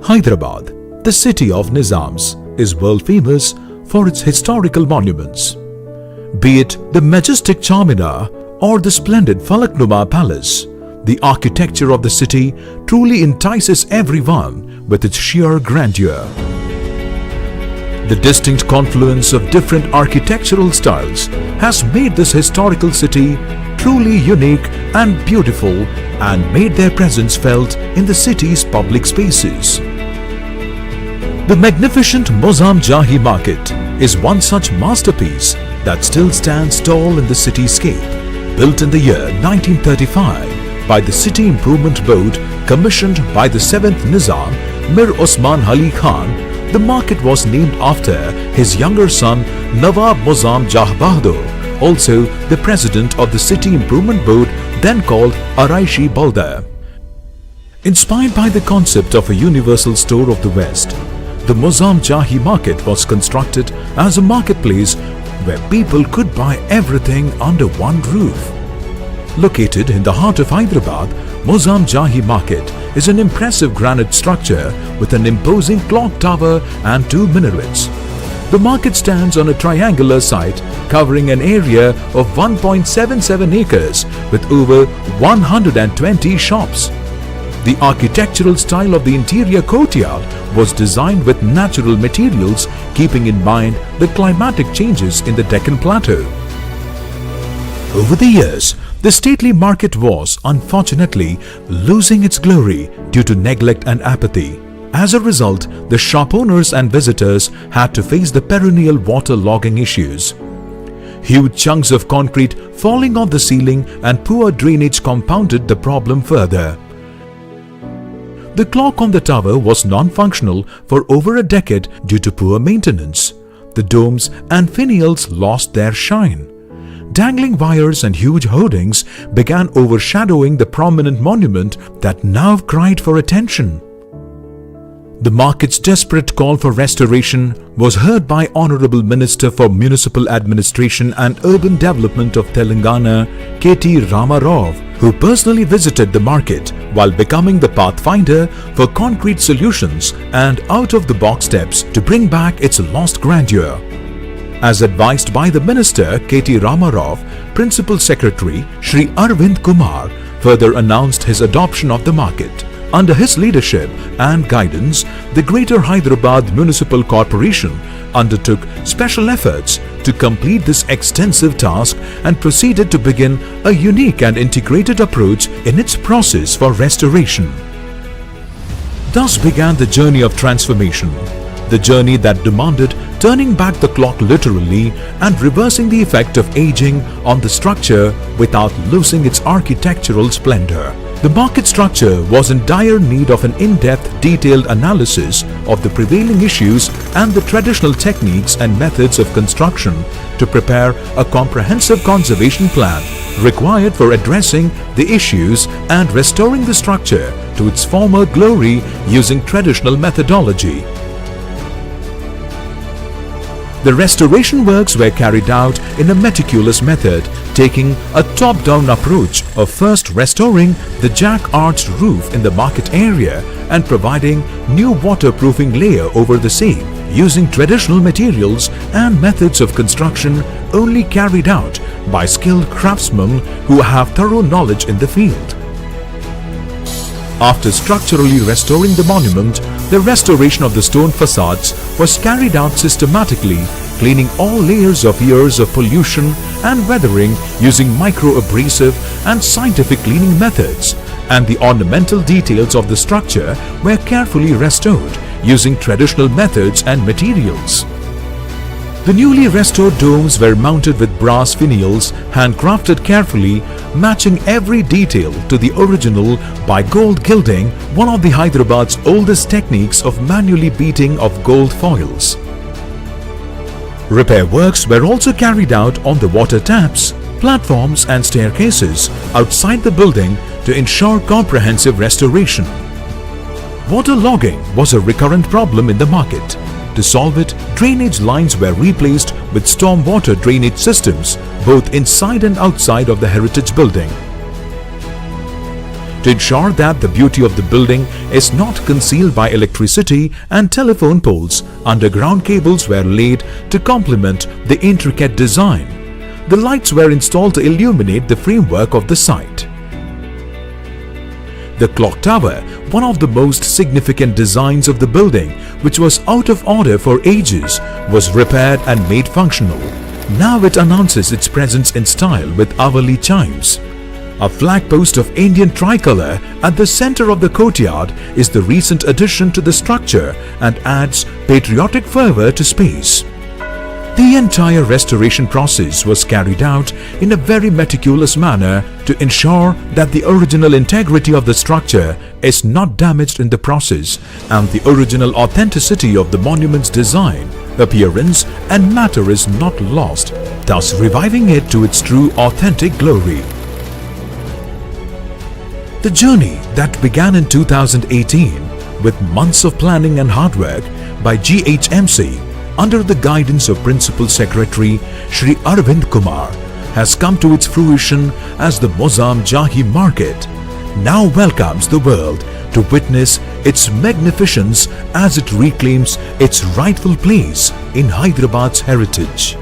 Hyderabad, the city of Nizams, is world famous for its historical monuments. Be it the majestic Charminar or the splendid Falaknuma Palace, the architecture of the city truly entices everyone with its sheer grandeur. The distinct confluence of different architectural styles has made this historical city truly unique and beautiful and made their presence felt in the city's public spaces. The magnificent Mozamjahi market is one such masterpiece that still stands tall in the cityscape. Built in the year 1935 by the City Improvement Board commissioned by the 7th Nizam Mir Osman Ali Khan, the market was named after his younger son Nawab Moazamm Bahadur, also the president of the City Improvement Board, then called Araishi Balda. Inspired by the concept of a universal store of the West, the Mozamjahi market was constructed as a marketplace where people could buy everything under one roof. Located in the heart of Hyderabad, Mozamjahi market is an impressive granite structure with an imposing clock tower and 2 minarets. The market stands on a triangular site covering an area of 1.77 acres with over 120 shops. The architectural style of the interior courtyard was designed with natural materials, keeping in mind the climatic changes in the Deccan Plateau. Over the years, the stately market was, unfortunately, losing its glory due to neglect and apathy. As a result, the shop owners and visitors had to face the perennial water-logging issues. Huge chunks of concrete falling off the ceiling and poor drainage compounded the problem further. The clock on the tower was non-functional for over a decade due to poor maintenance. The domes and finials lost their shine. Dangling wires and huge hoardings began overshadowing the prominent monument that now cried for attention. The market's desperate call for restoration was heard by Honorable Minister for Municipal Administration and Urban Development of Telangana, K.Taraka Rama Rao, who personally visited the market while becoming the pathfinder for concrete solutions and out-of-the-box steps to bring back its lost grandeur. As advised by the Minister K.Taraka Rama Rao, Principal Secretary Shri Arvind Kumar further announced his adoption of the market. Under his leadership and guidance, the Greater Hyderabad Municipal Corporation undertook special efforts to complete this extensive task and proceeded to begin a unique and integrated approach in its process for restoration. Thus began the journey of transformation, the journey that demanded turning back the clock literally and reversing the effect of aging on the structure without losing its architectural splendor. The market structure was in dire need of an in-depth, detailed analysis of the prevailing issues and the traditional techniques and methods of construction to prepare a comprehensive conservation plan required for addressing the issues and restoring the structure to its former glory using traditional methodology. The restoration works were carried out in a meticulous method, taking a top-down approach of first restoring the jack-arched roof in the market area and providing new waterproofing layer over the same, using traditional materials and methods of construction only carried out by skilled craftsmen who have thorough knowledge in the field. After structurally restoring the monument, the restoration of the stone facades was carried out systematically, cleaning all layers of years of pollution and weathering using micro-abrasive and scientific cleaning methods, and the ornamental details of the structure were carefully restored using traditional methods and materials. The newly restored domes were mounted with brass finials handcrafted carefully, matching every detail to the original by gold gilding, one of the Hyderabad's oldest techniques of manually beating of gold foils. Repair works were also carried out on the water taps, platforms and staircases outside the building to ensure comprehensive restoration. Water logging was a recurrent problem in the market. To solve it, drainage lines were replaced with stormwater drainage systems both inside and outside of the heritage building. To ensure that the beauty of the building is not concealed by electricity and telephone poles, underground cables were laid to complement the intricate design. The lights were installed to illuminate the framework of the site. The clock tower, one of the most significant designs of the building, which was out of order for ages, was repaired and made functional. Now it announces its presence in style with hourly chimes. A flag post of Indian tricolor at the center of the courtyard is the recent addition to the structure and adds patriotic fervor to space. The entire restoration process was carried out in a very meticulous manner to ensure that the original integrity of the structure is not damaged in the process and the original authenticity of the monument's design, appearance and matter is not lost, thus reviving it to its true authentic glory. The journey that began in 2018 with months of planning and hard work by GHMC under the guidance of Principal Secretary Shri Arvind Kumar has come to its fruition as the Mozamjahi market now welcomes the world to witness its magnificence as it reclaims its rightful place in Hyderabad's heritage.